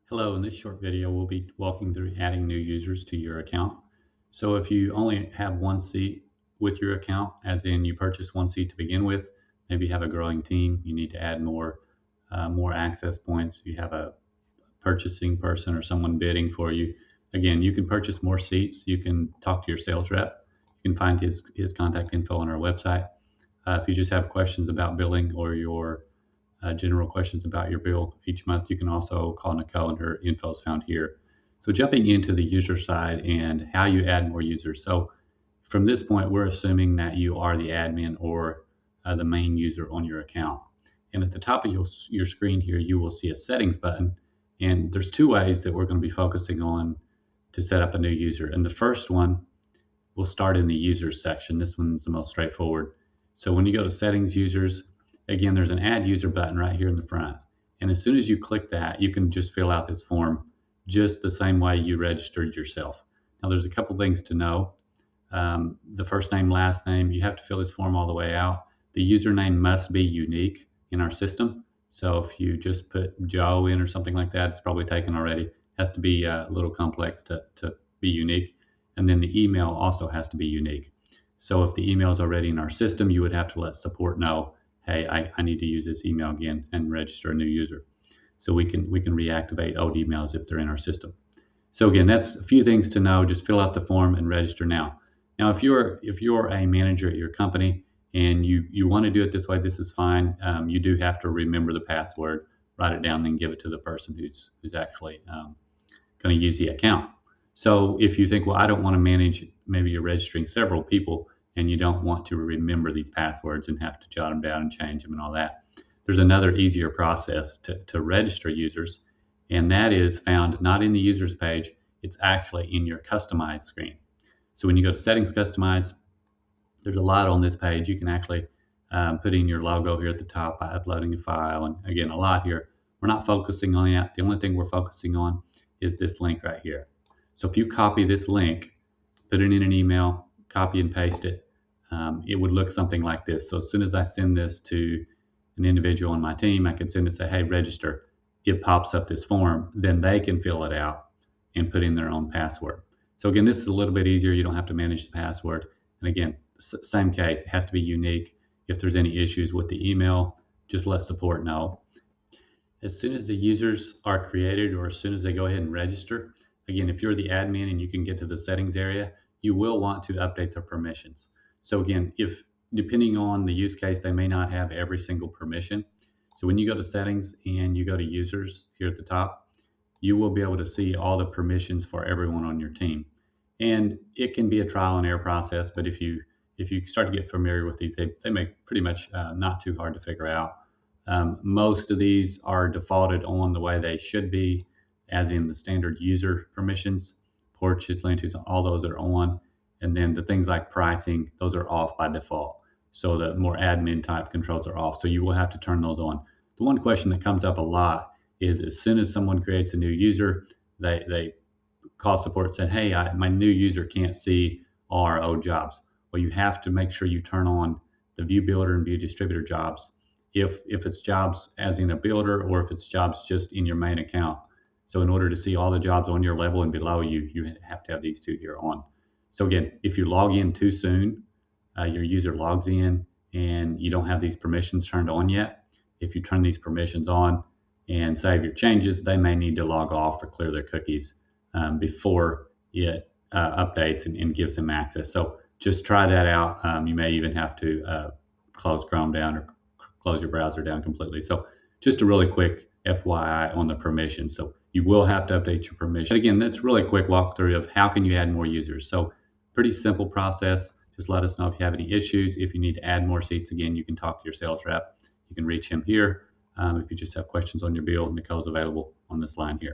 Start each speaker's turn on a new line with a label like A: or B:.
A: Hello, in this short video, we'll be walking through adding new users to your account. So if you only have one seat with your account, as in you purchase one seat to begin with, maybe you have a growing team, you need to add more access points, you have a purchasing person or someone bidding for you. Again, you can purchase more seats, you can talk to your sales rep, you can find his contact info on our website. If you just have questions about billing or your general questions about your bill each month, you can also call Nicole, and her info is found here. So jumping into the user side and how you add more users. So from this point, we're assuming that you are the admin or the main user on your account. And at the top of your screen here, you will see a settings button. And there's two ways that we're going to be focusing on to set up a new user. And the first one we'll start in the users section. This one's the most straightforward. So when you go to settings, users, again, there's an add user button right here in the front. And as soon as you click that, you can just fill out this form just the same way you registered yourself. Now there's a couple things to know. The first name, last name, you have to fill this form all the way out. The username must be unique in our system. So if you just put Joe in or something like that, it's probably taken already. It has to be a little complex to be unique. And then the email also has to be unique. So if the email is already in our system, you would have to let support know, hey, I need to use this email again and register a new user. So we can reactivate old emails if they're in our system. So again, that's a few things to know. Just fill out the form and register now. Now, if you're a manager at your company and you want to do it this way, this is fine. You do have to remember the password, write it down, then give it to the person who's actually going to use the account. So if you think, well, I don't want to manage, maybe you're registering several people and you don't want to remember these passwords and have to jot them down and change them and all that, there's another easier process to register users, and that is found not in the users page, it's actually in your customize screen. So when you go to settings, customize, there's a lot on this page. You can actually put in your logo here at the top by uploading a file, and again, a lot here. We're not focusing on that. The only thing we're focusing on is this link right here. So if you copy this link, put it in an email, copy and paste it, it would look something like this. So as soon as I send this to an individual on my team, I can send it and say, hey, register. It pops up this form. Then they can fill it out and put in their own password. So again, this is a little bit easier. You don't have to manage the password. And again, same case, it has to be unique. If there's any issues with the email, just let support know. As soon as the users are created or as soon as they go ahead and register, again, if you're the admin and you can get to the settings area, you will want to update their permissions. So again, if depending on the use case, they may not have every single permission. So when you go to settings and you go to users here at the top, you will be able to see all the permissions for everyone on your team. And it can be a trial and error process, but if you start to get familiar with these, they make pretty much not too hard to figure out. Most of these are defaulted on the way they should be, as in the standard user permissions, porches, lean-tos, all those are on. And then the things like pricing, those are off by default. So the more admin type controls are off. So you will have to turn those on. The one question that comes up a lot is as soon as someone creates a new user, they call support saying, hey, my new user can't see all our old jobs. Well, you have to make sure you turn on the view builder and view distributor jobs if it's jobs as in a builder or if it's jobs just in your main account. So in order to see all the jobs on your level and below you, you have to have these two here on. So again, if you log in too soon, your user logs in and you don't have these permissions turned on yet, if you turn these permissions on and save your changes, they may need to log off or clear their cookies before it updates and gives them access. So just try that out. You may even have to close Chrome down or close your browser down completely. So just a really quick FYI on the permissions. So you will have to update your permission. Again, that's really a quick walkthrough of how can you add more users. So pretty simple process. Just let us know if you have any issues. If you need to add more seats, again, you can talk to your sales rep. You can reach him here. If you just have questions on your bill, Nicole's available on this line here.